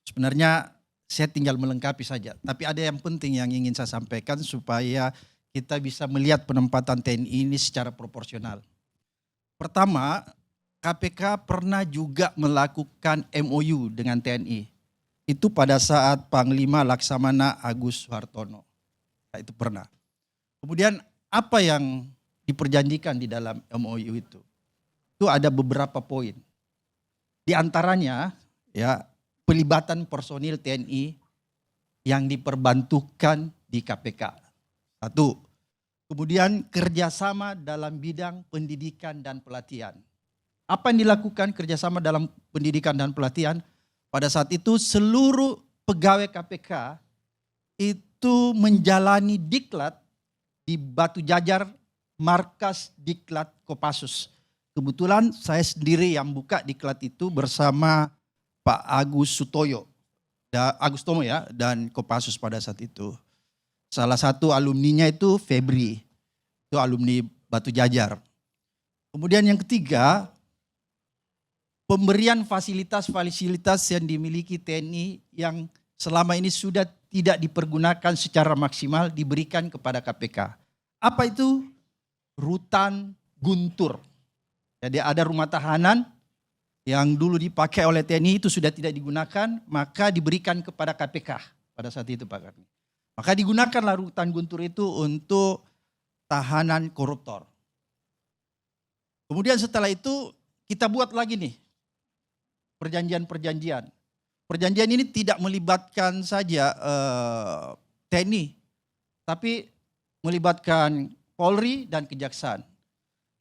Sebenarnya saya tinggal melengkapi saja, tapi ada yang penting yang ingin saya sampaikan supaya kita bisa melihat penempatan TNI ini secara proporsional. Pertama, KPK pernah juga melakukan MOU dengan TNI. Itu pada saat Panglima Laksamana Agus Suhartono. Nah, itu pernah. Kemudian apa yang diperjanjikan di dalam MOU itu? Itu ada beberapa poin. Di antaranya ya pelibatan personil TNI yang diperbantukan di KPK. Satu. Kemudian kerjasama dalam bidang pendidikan dan pelatihan. Apa yang dilakukan kerjasama dalam pendidikan dan pelatihan? Pada saat itu seluruh pegawai KPK itu menjalani diklat di Batu Jajar, markas diklat Kopassus. Kebetulan saya sendiri yang buka diklat itu bersama Pak Agus Sutoyo, Agus Tomo ya, dan Kopassus pada saat itu. Salah satu alumninya itu Febri, itu alumni Batu Jajar. Kemudian yang ketiga, pemberian fasilitas-fasilitas yang dimiliki TNI yang selama ini sudah tidak dipergunakan secara maksimal diberikan kepada KPK. Apa itu? Rutan Guntur. Jadi ada rumah tahanan yang dulu dipakai oleh TNI itu sudah tidak digunakan, maka diberikan kepada KPK pada saat itu Pak Karni. Maka digunakanlah rutan Guntur itu untuk tahanan koruptor. Kemudian setelah itu kita buat lagi nih perjanjian-perjanjian. Perjanjian ini tidak melibatkan saja TNI, tapi melibatkan Polri dan Kejaksaan.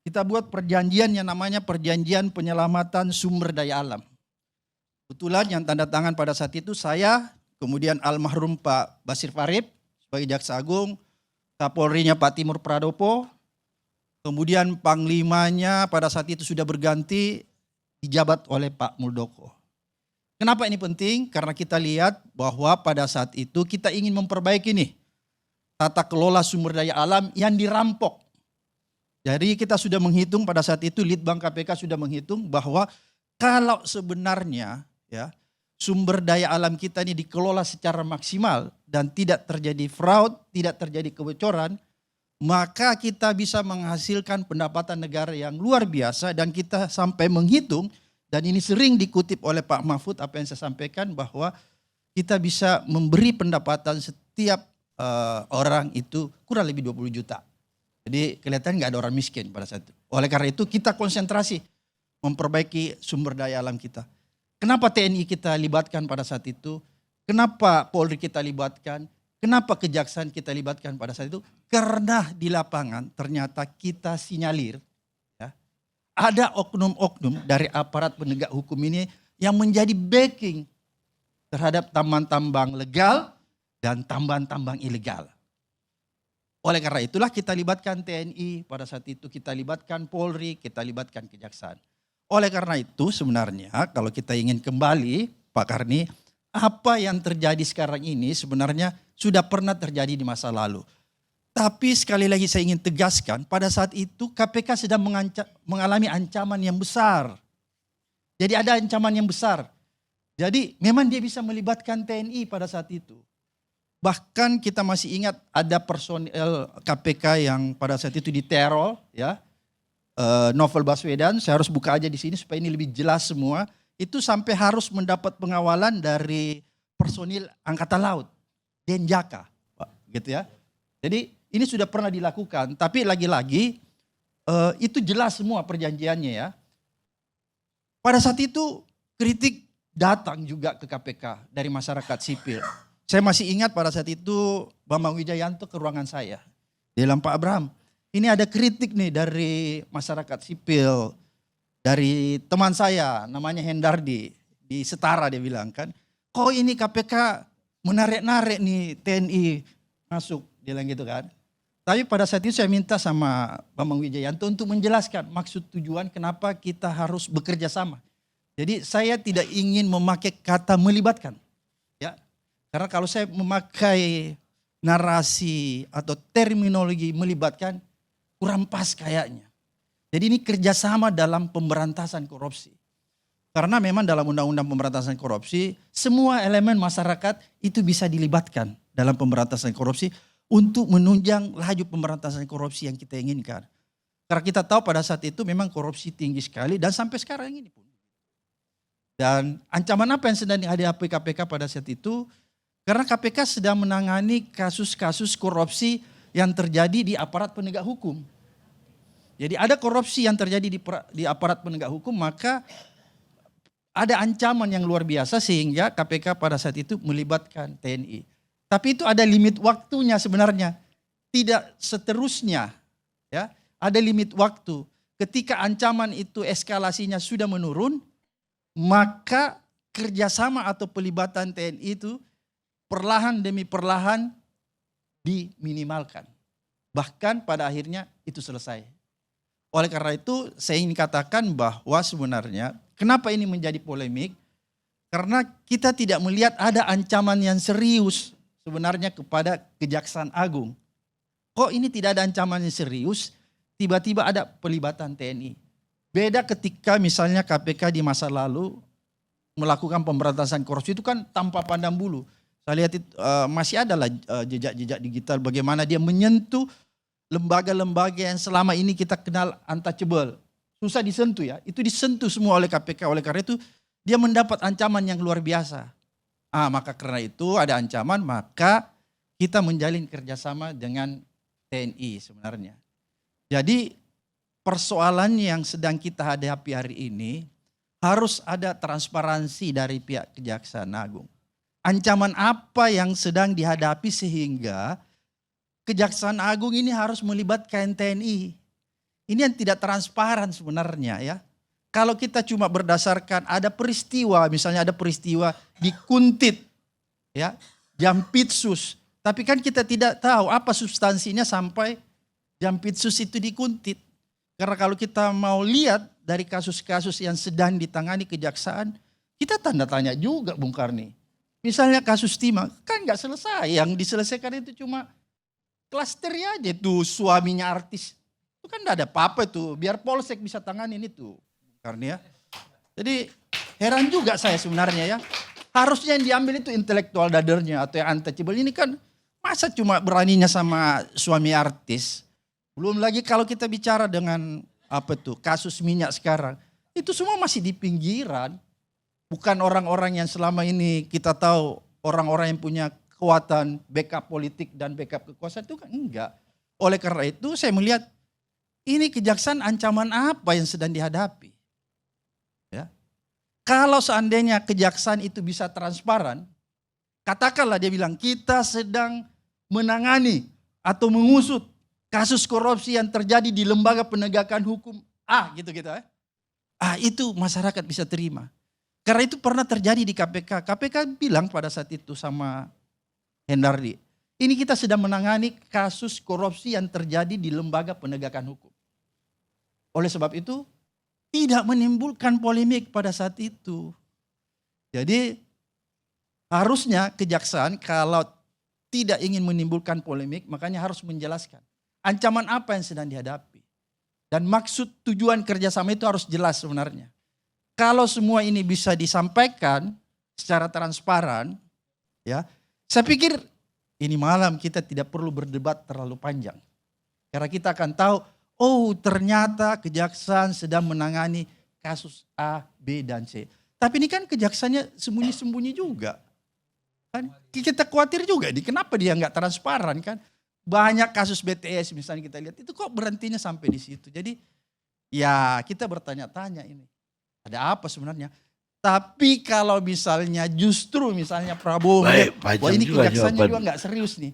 Kita buat perjanjian yang namanya Perjanjian Penyelamatan Sumber Daya Alam. Kebetulan yang tanda tangan pada saat itu saya, kemudian almarhum Pak Basir Farib sebagai Jaksa Agung, Kapolrinya Pak Timur Pradopo, kemudian Panglimanya pada saat itu sudah berganti dijabat oleh Pak Muldoko. Kenapa ini penting? Karena kita lihat bahwa pada saat itu kita ingin memperbaiki nih tata kelola sumber daya alam yang dirampok. Jadi kita sudah menghitung pada saat itu Litbang KPK sudah menghitung bahwa kalau sebenarnya ya sumber daya alam kita ini dikelola secara maksimal dan tidak terjadi fraud, tidak terjadi kebocoran, maka kita bisa menghasilkan pendapatan negara yang luar biasa dan kita sampai menghitung dan ini sering dikutip oleh Pak Mahfud apa yang saya sampaikan bahwa kita bisa memberi pendapatan setiap orang itu kurang lebih 20 juta. Jadi kelihatan nggak ada orang miskin pada saat itu. Oleh karena itu kita konsentrasi memperbaiki sumber daya alam kita. Kenapa TNI kita libatkan pada saat itu? Kenapa Polri kita libatkan? Kenapa Kejaksaan kita libatkan pada saat itu? Karena di lapangan ternyata kita sinyalir ya, ada oknum-oknum dari aparat penegak hukum ini yang menjadi backing terhadap tambang-tambang legal dan tambang-tambang ilegal. Oleh karena itulah kita libatkan TNI pada saat itu, kita libatkan Polri, kita libatkan Kejaksaan. Oleh karena itu sebenarnya kalau kita ingin kembali Pak Karni, apa yang terjadi sekarang ini sebenarnya sudah pernah terjadi di masa lalu. Tapi sekali lagi saya ingin tegaskan pada saat itu KPK sedang mengalami ancaman yang besar. Jadi ada ancaman yang besar. Jadi memang dia bisa melibatkan TNI pada saat itu. Bahkan kita masih ingat ada personel KPK yang pada saat itu diteror ya. Novel Baswedan, saya harus buka aja di sini supaya ini lebih jelas semua. Itu sampai harus mendapat pengawalan dari personil Angkatan Laut, Denjaka, Pak, gitu ya. Jadi ini sudah pernah dilakukan, tapi lagi-lagi itu jelas semua perjanjiannya ya. Pada saat itu kritik datang juga ke KPK dari masyarakat sipil. Saya masih ingat pada saat itu Bambang Wijayanto ke ruangan saya. Dia bilang, Pak Abraham, ini ada kritik nih dari masyarakat sipil, dari teman saya namanya Hendardi, di Setara dia bilang kan. Kok ini KPK menarik-narik nih TNI masuk, dia bilang gitu kan. Tapi pada saat itu saya minta sama Bambang Wijayanto untuk menjelaskan maksud tujuan kenapa kita harus bekerja sama. Jadi saya tidak ingin memakai kata melibatkan. Ya. Karena kalau saya memakai narasi atau terminologi melibatkan kurang pas kayaknya. Jadi ini kerjasama dalam pemberantasan korupsi. Karena memang dalam Undang-Undang Pemberantasan Korupsi, semua elemen masyarakat itu bisa dilibatkan dalam pemberantasan korupsi untuk menunjang laju pemberantasan korupsi yang kita inginkan. Karena kita tahu pada saat itu memang korupsi tinggi sekali dan sampai sekarang ini pun. Dan ancaman apa yang sedang dihadapi KPK pada saat itu? Karena KPK sedang menangani kasus-kasus korupsi yang terjadi di aparat penegak hukum. Jadi ada korupsi yang terjadi di aparat penegak hukum, maka ada ancaman yang luar biasa sehingga KPK pada saat itu melibatkan TNI. Tapi itu ada limit waktunya sebenarnya. Tidak seterusnya. Ya, ada limit waktu. Ketika ancaman itu eskalasinya sudah menurun, maka kerjasama atau pelibatan TNI itu perlahan demi perlahan diminimalkan. Bahkan pada akhirnya itu selesai. Oleh karena itu saya ingin katakan bahwa sebenarnya kenapa ini menjadi polemik? Karena kita tidak melihat ada ancaman yang serius sebenarnya kepada Kejaksaan Agung. Kok ini tidak ada ancaman yang serius, tiba-tiba ada pelibatan TNI. Beda ketika misalnya KPK di masa lalu melakukan pemberantasan korupsi itu kan tanpa pandang bulu. Saya lihat itu, masih ada lah jejak-jejak digital bagaimana dia menyentuh lembaga-lembaga yang selama ini kita kenal untouchable. Susah disentuh ya, itu disentuh semua oleh KPK. Oleh karena itu dia mendapat ancaman yang luar biasa. Maka karena itu ada ancaman, maka kita menjalin kerjasama dengan TNI sebenarnya. Jadi persoalan yang sedang kita hadapi hari ini harus ada transparansi dari pihak Kejaksaan Agung. Ancaman apa yang sedang dihadapi sehingga Kejaksaan Agung ini harus melibatkan TNI. Ini yang tidak transparan sebenarnya ya. Kalau kita cuma berdasarkan ada peristiwa, misalnya ada peristiwa di Kuntit, ya, Jampitsus. Tapi kan kita tidak tahu apa substansinya sampai Jampitsus itu di Kuntit. Karena kalau kita mau lihat dari kasus-kasus yang sedang ditangani kejaksaan, kita tanda tanya juga Bung Karni. Misalnya kasus Timah, kan nggak selesai. Yang diselesaikan itu cuma klaster aja tuh suaminya artis. Itu kan nggak ada apa-apa tuh. Biar Polsek bisa tanganin itu Bung Karni ya. Jadi heran juga saya sebenarnya ya. Harusnya yang diambil itu intelektual dadernya atau yang untouchable. Ini kan masa cuma beraninya sama suami artis. Belum lagi kalau kita bicara dengan kasus minyak sekarang. Itu semua masih di pinggiran. Bukan orang-orang yang selama ini kita tahu orang-orang yang punya kekuatan backup politik dan backup kekuasaan itu kan enggak. Oleh karena itu saya melihat ini kejaksaan ancaman apa yang sedang dihadapi. Ya. Kalau seandainya kejaksaan itu bisa transparan, katakanlah dia bilang kita sedang menangani atau mengusut kasus korupsi yang terjadi di lembaga penegakan hukum gitu-gitu ya. Itu masyarakat bisa terima. Karena itu pernah terjadi di KPK. KPK bilang pada saat itu sama Hendardi, ini kita sedang menangani kasus korupsi yang terjadi di lembaga penegakan hukum. Oleh sebab itu tidak menimbulkan polemik pada saat itu. Jadi harusnya kejaksaan kalau tidak ingin menimbulkan polemik makanya harus menjelaskan ancaman apa yang sedang dihadapi. Dan maksud tujuan kerjasama itu harus jelas sebenarnya. Kalau semua ini bisa disampaikan secara transparan, ya, saya pikir ini malam kita tidak perlu berdebat terlalu panjang. Karena kita akan tahu, ternyata kejaksaan sedang menangani kasus A, B, dan C. Tapi ini kan kejaksaannya sembunyi-sembunyi juga. Kan kita khawatir juga, kenapa dia nggak transparan kan? Banyak kasus BTS misalnya kita lihat, itu kok berhentinya sampai di situ. Jadi ya kita bertanya-tanya ini. Ada apa sebenarnya? Tapi kalau misalnya justru misalnya Prabowo wah ini kejaksaannya juga nggak serius nih.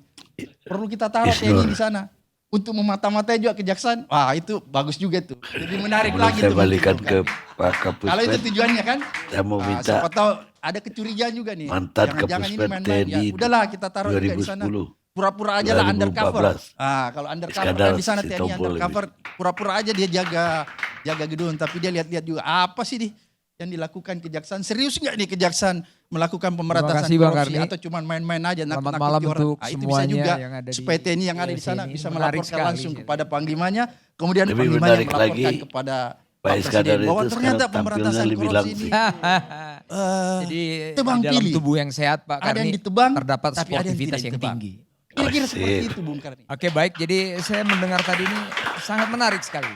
Perlu kita taruh TNI di sana. Untuk memata-matai juga kejaksaan. Wah itu bagus juga tuh. Jadi menarik lagi saya tuh. balikan ke Pak Kapus. Kalau itu tujuannya kan. Saya mau minta. Siapa tahu ada kecurigaan juga nih. Mantan Jangan-jangan Kapus ini main-main. Ya, udahlah kita taruh juga di sana. Pura-pura aja lah undercover. Kalau undercover kan di sana TNI undercover, pura-pura aja dia jaga gedung, tapi dia lihat-lihat juga apa sih yang dilakukan kejaksaan. Serius nggak nih kejaksaan melakukan pemberantasan korupsi atau cuma main-main aja nakut-nakuti orang. Itu bisa juga supaya TNI yang ada di sana bisa melaporkan langsung kepada panglimanya, kemudian panglimanya melaporkan kepada Pak Iskandar Presiden bahwa itu ternyata sekarang tampilnya pemberantasan lebih korupsi langsing. ini Jadi tebang di dalam pilih. tubuh yang sehat Pak ada yang Karni ditebang, terdapat tapi ada yang sportivitas tidak yang ditebang. tinggi. Kira-kira seperti Sip. itu Bung Karni. Oke baik, jadi saya mendengar tadi ini sangat menarik sekali.